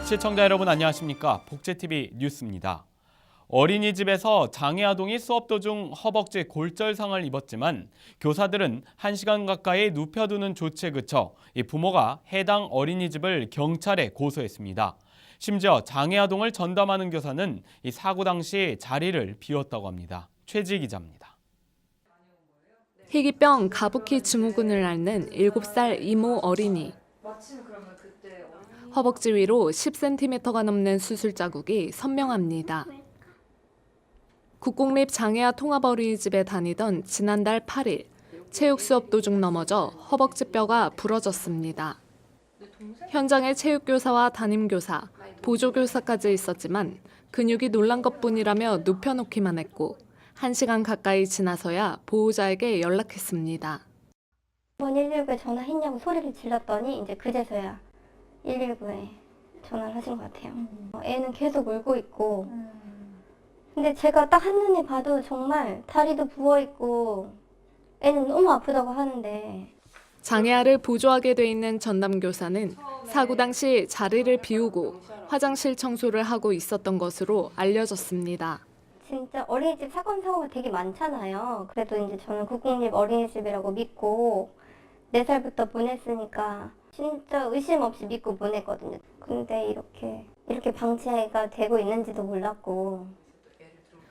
시청자 여러분 안녕하십니까? 복제TV 뉴스입니다. 어린이집에서 장애아동이 수업 도중 허벅지 골절상을 입었지만 교사들은 1시간 가까이 눕혀두는 조치에 그쳐 이 부모가 해당 어린이집을 경찰에 고소했습니다. 심지어 장애아동을 전담하는 교사는 이 사고 당시 자리를 비웠다고 합니다. 최지 기자입니다. 희귀병 가부키 증후군을 앓는 7살 이모 어린이. 허벅지 위로 10cm가 넘는 수술 자국이 선명합니다. 국공립 장애아 통합어린이집에 다니던 지난달 8일, 체육 수업 도중 넘어져 허벅지뼈가 부러졌습니다. 현장에 체육교사와 담임교사, 보조교사까지 있었지만 근육이 놀란 것뿐이라며 눕혀놓기만 했고 1시간 가까이 지나서야 보호자에게 연락했습니다. 119에 전화했냐고 소리를 질렀더니 이제 그제서야 119에 전화를 하신 것 같아요. 애는 계속 울고 있고 근데 제가 딱 한눈에 봐도 정말 다리도 부어있고 애는 너무 아프다고 하는데 장애아를 보조하게 돼 있는 전담교사는 사고 당시 자리를 비우고 화장실 청소를 하고 있었던 것으로 알려졌습니다. 진짜 어린이집 사건 사고가 되게 많잖아요. 그래도 이제 저는 국공립 어린이집이라고 믿고 4살부터 보냈으니까 진짜 의심 없이 믿고 보냈거든요. 근데 이렇게 방치가 되고 있는지도 몰랐고.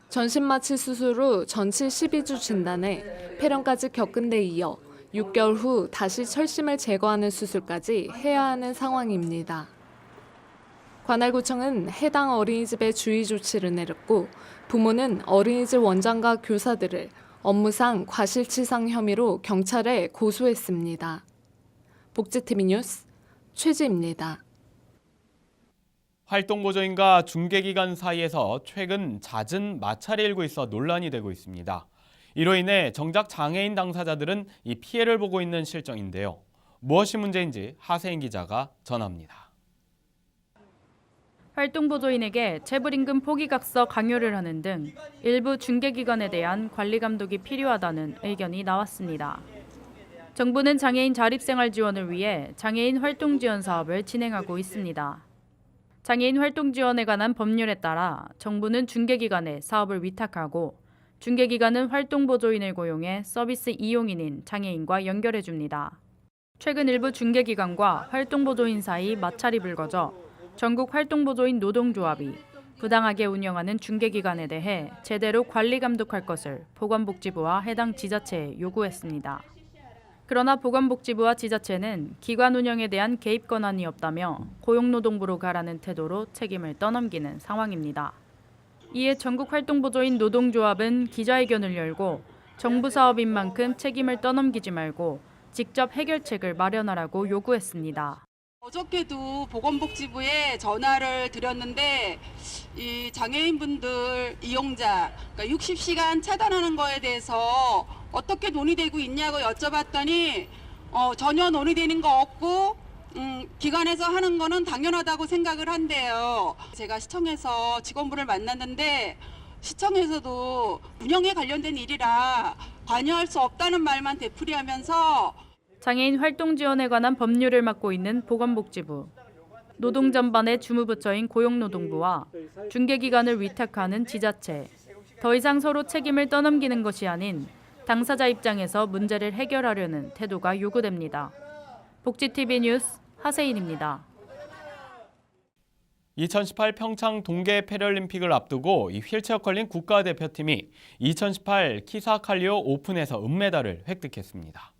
전신 마취 수술 후 전치 12주 진단에 폐렴까지 겪은 데 이어 6개월 후 다시 철심을 제거하는 수술까지 해야 하는 상황입니다. 관할구청은 해당 어린이집에 주의 조치를 내렸고 부모는 어린이집 원장과 교사들을 업무상 과실치상 혐의로 경찰에 고소했습니다. 복제TV 뉴스 최지입니다. 활동보조인과 중개기관 사이에서 최근 잦은 마찰이 일고 있어 논란이 되고 있습니다. 이로 인해 정작 장애인 당사자들은 이 피해를 보고 있는 실정인데요. 무엇이 문제인지 하세인 기자가 전합니다. 활동보조인에게 체불임금 포기각서 강요를 하는 등 일부 중개기관에 대한 관리 감독이 필요하다는 의견이 나왔습니다. 정부는 장애인 자립생활 지원을 위해 장애인 활동 지원 사업을 진행하고 있습니다. 장애인 활동 지원에 관한 법률에 따라 정부는 중개기관에 사업을 위탁하고 중개기관은 활동보조인을 고용해 서비스 이용인인 장애인과 연결해 줍니다. 최근 일부 중개기관과 활동보조인 사이 마찰이 불거져 전국 활동보조인 노동조합이 부당하게 운영하는 중개기관에 대해 제대로 관리 감독할 것을 보건복지부와 해당 지자체에 요구했습니다. 그러나 보건복지부와 지자체는 기관 운영에 대한 개입 권한이 없다며 고용노동부로 가라는 태도로 책임을 떠넘기는 상황입니다. 이에 전국활동보조인 노동조합은 기자회견을 열고 정부 사업인 만큼 책임을 떠넘기지 말고 직접 해결책을 마련하라고 요구했습니다. 어저께도 보건복지부에 전화를 드렸는데 이 장애인분들 이용자 그러니까 60시간 차단하는 거에 대해서 어떻게 논의되고 있냐고 여쭤봤더니 전혀 논의되는 거 없고 기관에서 하는 거는 당연하다고 생각을 한대요. 제가 시청에서 직원분을 만났는데 시청에서도 운영에 관련된 일이라 관여할 수 없다는 말만 되풀이하면서 장애인 활동 지원에 관한 법률을 맡고 있는 보건복지부, 노동 전반의 주무부처인 고용노동부와 중개기관을 위탁하는 지자체, 더 이상 서로 책임을 떠넘기는 것이 아닌 당사자 입장에서 문제를 해결하려는 태도가 요구됩니다. 복지TV 뉴스 하세인입니다. 2018 평창 동계 패럴림픽을 앞두고 이 휠체어 컬링 국가대표팀이 2018 키사칼리오 오픈에서 은메달을 획득했습니다.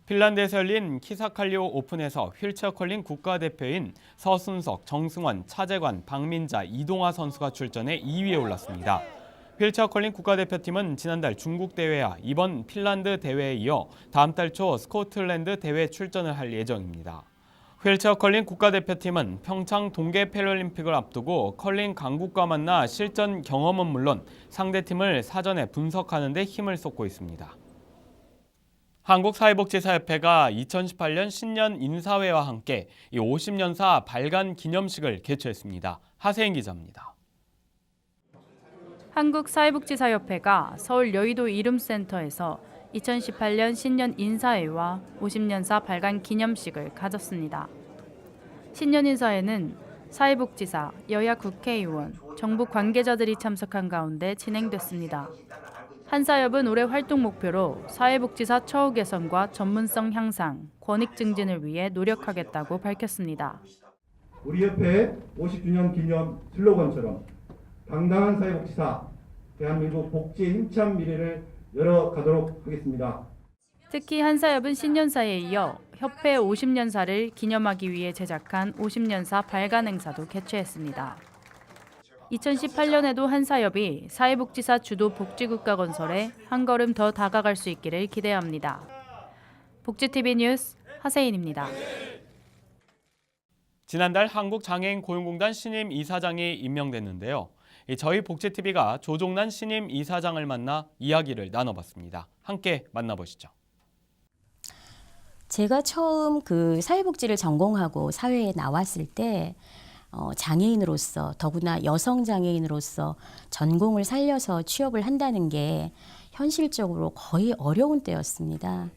핀란드에서 열린 키사칼리오 오픈에서 휠체어 컬링 국가대표인 서순석, 정승환, 차재관, 박민자, 이동화 선수가 출전해 2위에 올랐습니다. 휠체어 컬링 국가대표팀은 지난달 중국 대회와 이번 핀란드 대회에 이어 다음 달 초 스코틀랜드 대회에 출전을 할 예정입니다. 휠체어 컬링 국가대표팀은 평창 동계 패럴림픽을 앞두고 컬링 강국과 만나 실전 경험은 물론 상대팀을 사전에 분석하는 데 힘을 쏟고 있습니다. 한국사회복지사협회가 2018년 신년 인사회와 함께 50년사 발간 기념식을 개최했습니다. 하세인 기자입니다. 한국사회복지사협회가 서울 여의도 이룸센터에서 2018년 신년 인사회와 50년사 발간 기념식을 가졌습니다. 신년 인사에는 사회복지사, 여야 국회의원, 정부 관계자들이 참석한 가운데 진행됐습니다. 한사협은 올해 활동 목표로 사회복지사 처우 개선과 전문성 향상, 권익 증진을 위해 노력하겠다고 밝혔습니다. 우리 협회의 50주년 기념 슬로건처럼 당당한 사회복지사, 대한민국 복지의 힘찬 미래를 열어가도록 하겠습니다. 특히 한사협은 신년사에 이어 협회 50년사를 기념하기 위해 제작한 50년사 발간 행사도 개최했습니다. 2018년에도 한사협이 사회복지사 주도 복지국가 건설에 한 걸음 더 다가갈 수 있기를 기대합니다. 복지TV 뉴스 하세인입니다. 지난달 한국장애인 고용공단 신임 이사장이 임명됐는데요. 저희 복지TV가 조종란 신임 이사장을 만나 이야기를 나눠봤습니다. 함께 만나보시죠. 제가 처음 그 사회복지를 전공하고 사회에 나왔을 때 장애인으로서, 더구나 여성 장애인으로서 전공을 살려서 취업을 한다는 게 현실적으로 거의 어려운 때였습니다.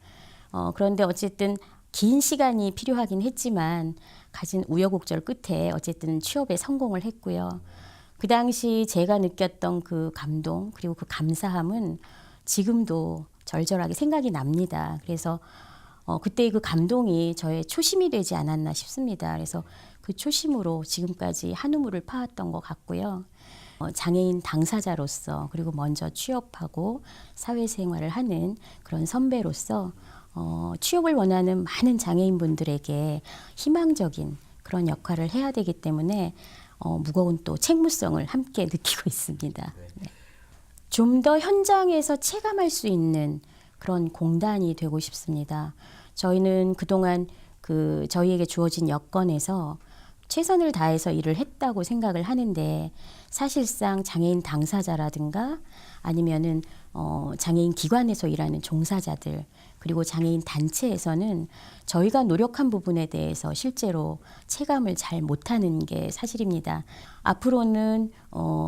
그런데 어쨌든 긴 시간이 필요하긴 했지만 가진 우여곡절 끝에 어쨌든 취업에 성공을 했고요. 그 당시 제가 느꼈던 그 감동 그리고 그 감사함은 지금도 절절하게 생각이 납니다. 그래서 그때의 그 감동이 저의 초심이 되지 않았나 싶습니다. 그래서 그 초심으로 지금까지 한 우물을 파왔던 것 같고요. 장애인 당사자로서 그리고 먼저 취업하고 사회생활을 하는 그런 선배로서 취업을 원하는 많은 장애인분들에게 희망적인 그런 역할을 해야 되기 때문에 무거운 또 책무성을 함께 느끼고 있습니다. 네. 좀 더 현장에서 체감할 수 있는 그런 공단이 되고 싶습니다. 저희는 그동안 저희에게 주어진 여건에서 최선을 다해서 일을 했다고 생각을 하는데 사실상 장애인 당사자라든가 아니면은 장애인 기관에서 일하는 종사자들 그리고 장애인 단체에서는 저희가 노력한 부분에 대해서 실제로 체감을 잘 못하는 게 사실입니다. 앞으로는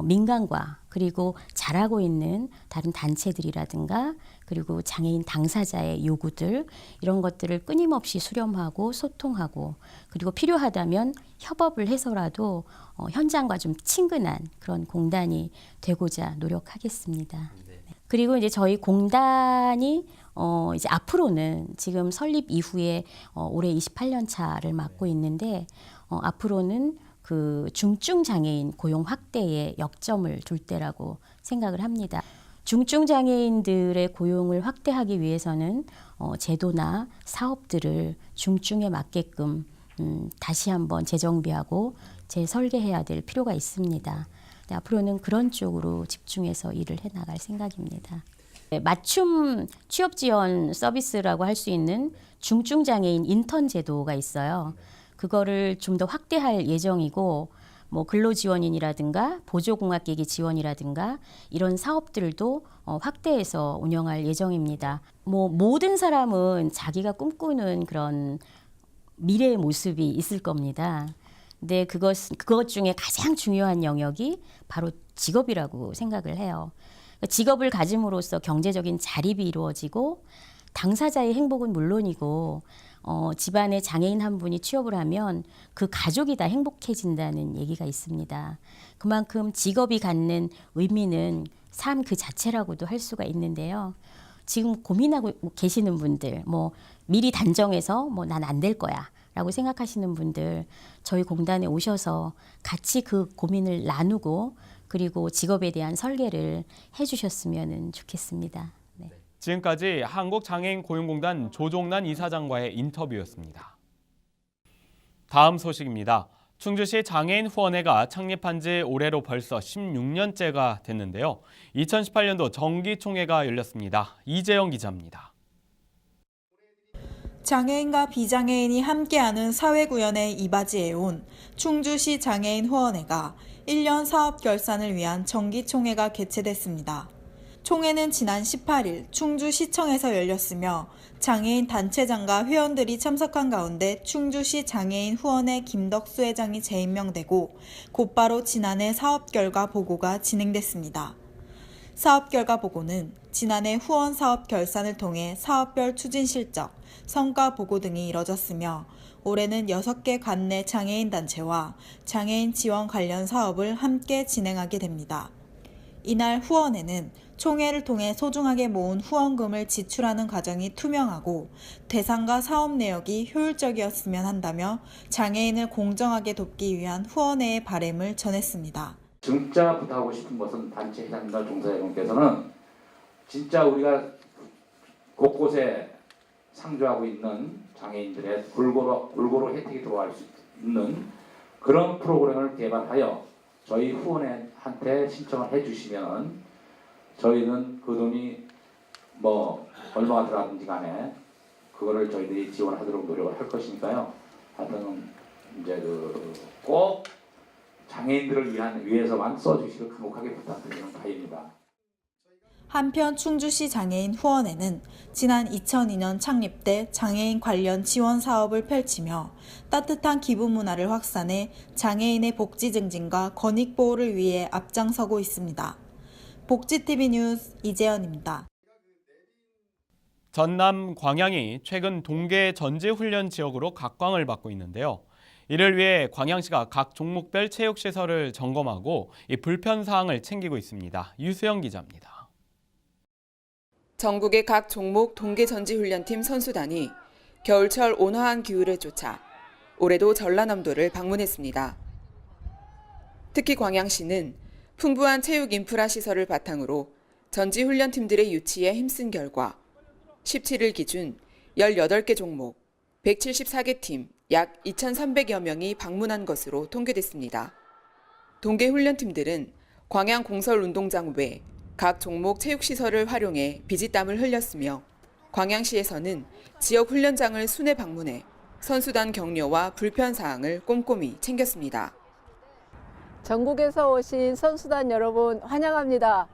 민간과 그리고 잘하고 있는 다른 단체들이라든가 그리고 장애인 당사자의 요구들 이런 것들을 끊임없이 수렴하고 소통하고 그리고 필요하다면 협업을 해서라도 현장과 좀 친근한 그런 공단이 되고자 노력하겠습니다. 그리고 이제 저희 공단이 이제 앞으로는 지금 설립 이후에 올해 28년 차를 맡고 있는데 앞으로는 그 중증 장애인 고용 확대에 역점을 둘 때라고 생각을 합니다. 중증 장애인들의 고용을 확대하기 위해서는 제도나 사업들을 중증에 맞게끔 다시 한번 재정비하고 재설계해야 될 필요가 있습니다. 앞으로는 그런 쪽으로 집중해서 일을 해나갈 생각입니다. 맞춤 취업 지원 서비스라고 할 수 있는 중증 장애인 인턴 제도가 있어요. 그거를 좀 더 확대할 예정이고 뭐 근로지원인이라든가 보조공학기기 지원이라든가 이런 사업들도 확대해서 운영할 예정입니다. 뭐 모든 사람은 자기가 꿈꾸는 그런 미래의 모습이 있을 겁니다. 근데 그것 중에 가장 중요한 영역이 바로 직업이라고 생각을 해요. 직업을 가짐으로써 경제적인 자립이 이루어지고 당사자의 행복은 물론이고 집안에 장애인 한 분이 취업을 하면 그 가족이 다 행복해진다는 얘기가 있습니다. 그만큼 직업이 갖는 의미는 삶 그 자체라고도 할 수가 있는데요. 지금 고민하고 계시는 분들, 뭐 미리 단정해서 뭐 난 안 될 거야 라고 생각하시는 분들 저희 공단에 오셔서 같이 그 고민을 나누고 그리고 직업에 대한 설계를 해주셨으면 좋겠습니다. 네. 지금까지 한국장애인 고용공단 조종란 이사장과의 인터뷰였습니다. 다음 소식입니다. 충주시 장애인 후원회가 창립한 지 올해로 벌써 16년째가 됐는데요. 2018년도 정기총회가 열렸습니다. 이재영 기자입니다. 장애인과 비장애인이 함께하는 사회구현에 이바지해온 충주시 장애인 후원회가 1년 사업 결산을 위한 정기총회가 개최됐습니다. 총회는 지난 18일 충주시청에서 열렸으며 장애인 단체장과 회원들이 참석한 가운데 충주시 장애인 후원회 김덕수 회장이 재임명되고 곧바로 지난해 사업 결과 보고가 진행됐습니다. 사업 결과 보고는 지난해 후원 사업 결산을 통해 사업별 추진 실적, 성과 보고 등이 이뤄졌으며 올해는 6개 관내 장애인 단체와 장애인 지원 관련 사업을 함께 진행하게 됩니다. 이날 후원회는 총회를 통해 소중하게 모은 후원금을 지출하는 과정이 투명하고 대상과 사업 내역이 효율적이었으면 한다며 장애인을 공정하게 돕기 위한 후원회의 바람을 전했습니다. 진짜 부탁하고 싶은 것은 단체 회장님과 종사자분께서는 진짜 우리가 곳곳에 상주하고 있는 장애인들의 골고루 혜택이 들어갈 수 있는 그런 프로그램을 개발하여 저희 후원회한테 신청을 해주시면 저희는 그 돈이 얼마가 들어가든지 간에 그거를 저희들이 지원하도록 노력을 할 것이니까요. 하여튼 이제 꼭 장애인들을 위해서만 써주시길 간곡하게 부탁드리는 바입니다. 한편 충주시 장애인 후원회는 지난 2002년 창립돼 장애인 관련 지원 사업을 펼치며 따뜻한 기부 문화를 확산해 장애인의 복지 증진과 권익 보호를 위해 앞장서고 있습니다. 복지TV 뉴스 이재현입니다. 전남 광양이 최근 동계 전지훈련 지역으로 각광을 받고 있는데요. 이를 위해 광양시가 각 종목별 체육시설을 점검하고 이 불편 사항을 챙기고 있습니다. 유수영 기자입니다. 전국의 각 종목 동계전지훈련팀 선수단이 겨울철 온화한 기후를 쫓아 올해도 전라남도를 방문했습니다. 특히 광양시는 풍부한 체육 인프라 시설을 바탕으로 전지훈련팀들의 유치에 힘쓴 결과 17일 기준 18개 종목, 174개 팀, 약 2,300여 명이 방문한 것으로 통계됐습니다. 동계훈련팀들은 광양 공설운동장 외 각 종목 체육시설을 활용해 비지땀을 흘렸으며 광양시에서는 지역 훈련장을 순회 방문해 선수단 격려와 불편 사항을 꼼꼼히 챙겼습니다. 전국에서 오신 선수단 여러분 환영합니다.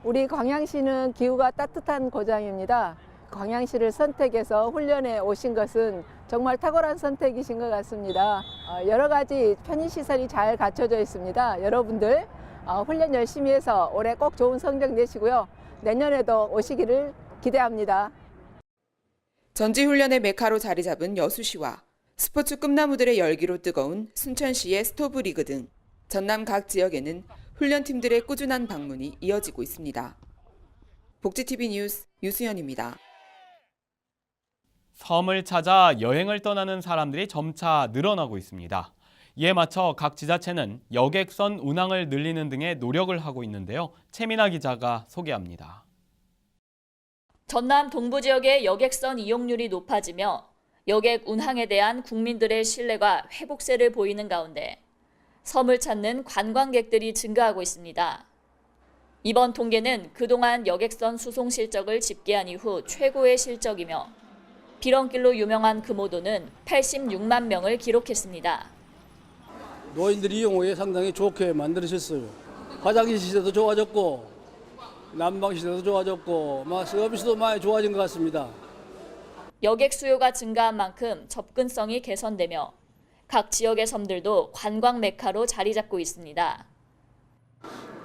우리 광양시는 기후가 따뜻한 고장입니다. 광양시를 선택해서 훈련에 오신 것은 정말 탁월한 선택이신 것 같습니다. 여러 가지 편의시설이 잘 갖춰져 있습니다. 여러분들 훈련 열심히 해서 올해 꼭 좋은 성적 내시고요. 내년에도 오시기를 기대합니다. 전지훈련의 메카로 자리 잡은 여수시와 스포츠 꿈나무들의 열기로 뜨거운 순천시의 스토브리그 등 전남 각 지역에는 훈련팀들의 꾸준한 방문이 이어지고 있습니다. 복지TV 뉴스 유수연입니다. 섬을 찾아 여행을 떠나는 사람들이 점차 늘어나고 있습니다. 이에 맞춰 각 지자체는 여객선 운항을 늘리는 등의 노력을 하고 있는데요. 최민아 기자가 소개합니다. 전남 동부 지역의 여객선 이용률이 높아지며 여객 운항에 대한 국민들의 신뢰가 회복세를 보이는 가운데 섬을 찾는 관광객들이 증가하고 있습니다. 이번 통계는 그동안 여객선 수송 실적을 집계한 이후 최고의 실적이며 비렁길로 유명한 금오도는 86만 명을 기록했습니다. 노인들 이용 후에 상당히 좋게 만들어졌어요. 화장실 시설도 좋아졌고 난방 시설도 좋아졌고 서비스도 많이 좋아진 것 같습니다. 여객 수요가 증가한 만큼 접근성이 개선되며 각 지역의 섬들도 관광 메카로 자리 잡고 있습니다.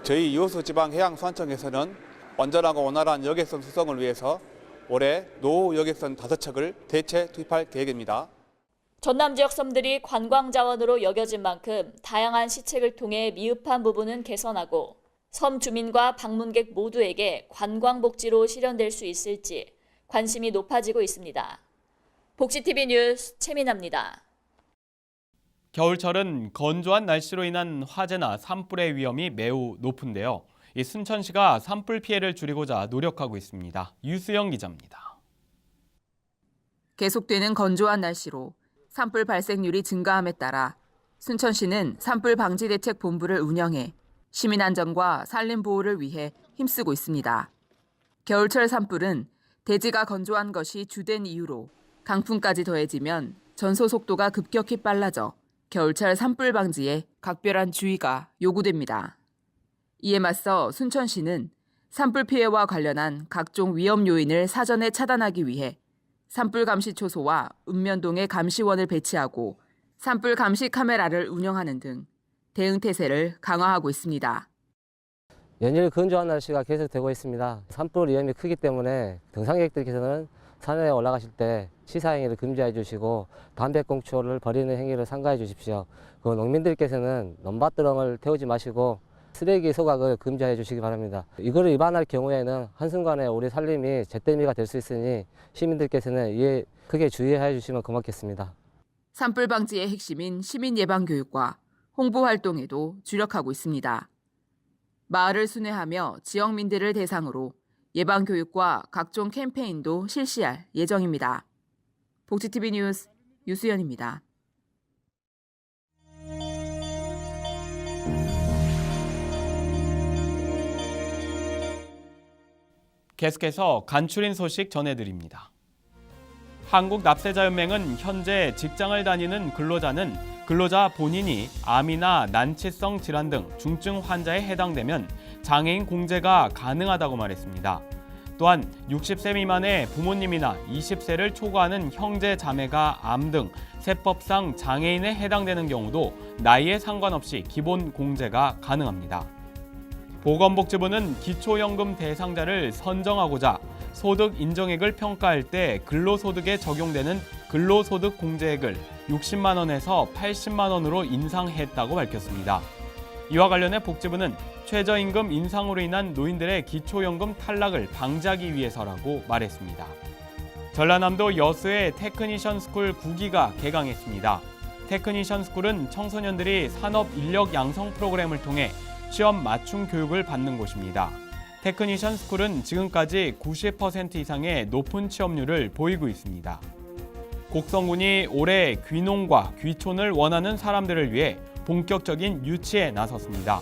저희 여수지방해양수산청에서는 안전하고 원활한 여객선 수송을 위해서 올해 노후 여객선 5척을 대체 투입할 계획입니다. 전남 지역 섬들이 관광 자원으로 여겨진 만큼 다양한 시책을 통해 미흡한 부분은 개선하고 섬 주민과 방문객 모두에게 관광 복지로 실현될 수 있을지 관심이 높아지고 있습니다. 복지TV 뉴스 최민아입니다. 겨울철은 건조한 날씨로 인한 화재나 산불의 위험이 매우 높은데요. 이 순천시가 산불 피해를 줄이고자 노력하고 있습니다. 유수영 기자입니다. 계속되는 건조한 날씨로 산불 발생률이 증가함에 따라 순천시는 산불 방지 대책 본부를 운영해 시민 안전과 산림 보호를 위해 힘쓰고 있습니다. 겨울철 산불은 대지가 건조한 것이 주된 이유로 강풍까지 더해지면 전소 속도가 급격히 빨라져 겨울철 산불 방지에 각별한 주의가 요구됩니다. 이에 맞서 순천시는 산불 피해와 관련한 각종 위험 요인을 사전에 차단하기 위해 산불 감시 초소와 읍면동에 감시원을 배치하고 산불 감시 카메라를 운영하는 등 대응 태세를 강화하고 있습니다. 연일 건조한 날씨가 계속되고 있습니다. 산불 위험이 크기 때문에 등산객들께서는 산에 올라가실 때 시사행위를 금지해 주시고 담배꽁초를 버리는 행위를 삼가해 주십시오. 그 농민들께서는 논밭드렁을 태우지 마시고 쓰레기 소각을 금지해 주시기 바랍니다. 이거를 위반할 경우에는 한순간에 우리 살림이 잿더미가 될 수 있으니 시민들께서는 이에 크게 주의해 주시면 고맙겠습니다. 산불 방지의 핵심인 시민 예방 교육과 홍보 활동에도 주력하고 있습니다. 마을을 순회하며 지역민들을 대상으로 예방 교육과 각종 캠페인도 실시할 예정입니다. 복지TV 뉴스 유수연입니다. 계속해서 간추린 소식 전해드립니다. 한국납세자연맹은 현재 직장을 다니는 근로자는 근로자 본인이 암이나 난치성 질환 등 중증 환자에 해당되면 장애인 공제가 가능하다고 말했습니다. 또한 60세 미만의 부모님이나 20세를 초과하는 형제 자매가 암 등 세법상 장애인에 해당되는 경우도 나이에 상관없이 기본 공제가 가능합니다. 보건복지부는 기초연금 대상자를 선정하고자 소득 인정액을 평가할 때 근로소득에 적용되는 근로소득 공제액을 60만 원에서 80만 원으로 인상했다고 밝혔습니다. 이와 관련해 복지부는 최저임금 인상으로 인한 노인들의 기초연금 탈락을 방지하기 위해서라고 말했습니다. 전라남도 여수의 테크니션 스쿨 9기가 개강했습니다. 테크니션 스쿨은 청소년들이 산업 인력 양성 프로그램을 통해 시험 맞춤 교육을 받는 곳입니다. 테크니션 스쿨은 지금까지 90% 이상의 높은 취업률을 보이고 있습니다. 곡성군이 올해 귀농과 귀촌을 원하는 사람들을 위해 본격적인 유치에 나섰습니다.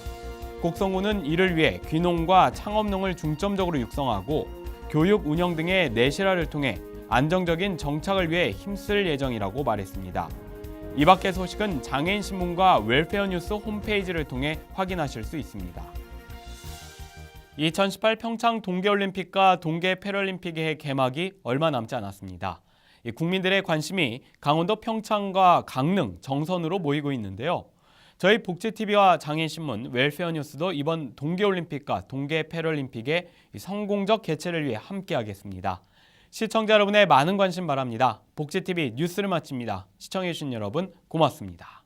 곡성군은 이를 위해 귀농과 창업농을 중점적으로 육성하고 교육 운영 등의 내실화를 통해 안정적인 정착을 위해 힘쓸 예정이라고 말했습니다. 이 밖의 소식은 장애인신문과 웰페어뉴스 홈페이지를 통해 확인하실 수 있습니다. 2018 평창 동계올림픽과 동계패럴림픽의 개막이 얼마 남지 않았습니다. 국민들의 관심이 강원도 평창과 강릉, 정선으로 모이고 있는데요. 저희 복지TV와 장애인신문, 웰페어뉴스도 이번 동계올림픽과 동계패럴림픽의 성공적 개최를 위해 함께하겠습니다. 시청자 여러분의 많은 관심 바랍니다. 복지TV 뉴스를 마칩니다. 시청해주신 여러분 고맙습니다.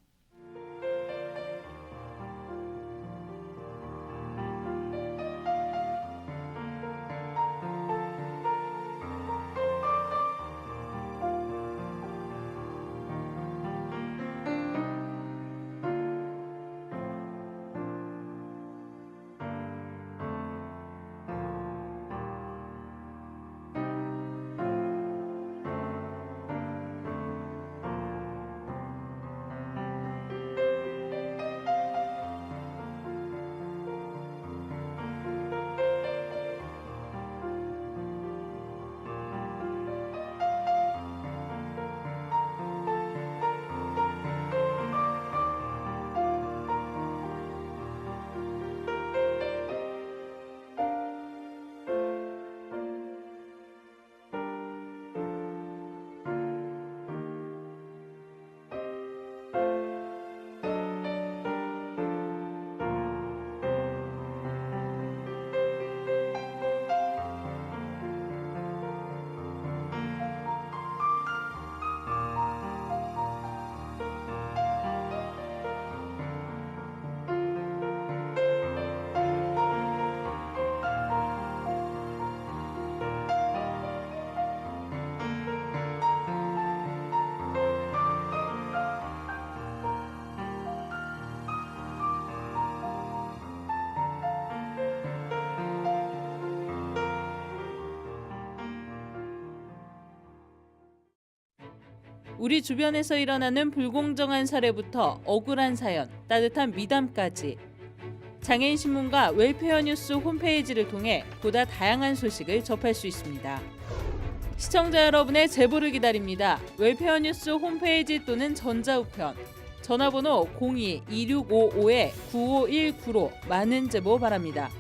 우리 주변에서 일어나는 불공정한 사례부터 억울한 사연, 따뜻한 미담까지 장애인신문과 웰페어뉴스 홈페이지를 통해 보다 다양한 소식을 접할 수 있습니다. 시청자 여러분의 제보를 기다립니다. 웰페어뉴스 홈페이지 또는 전자우편, 전화번호 02-2655-9519로 많은 제보 바랍니다.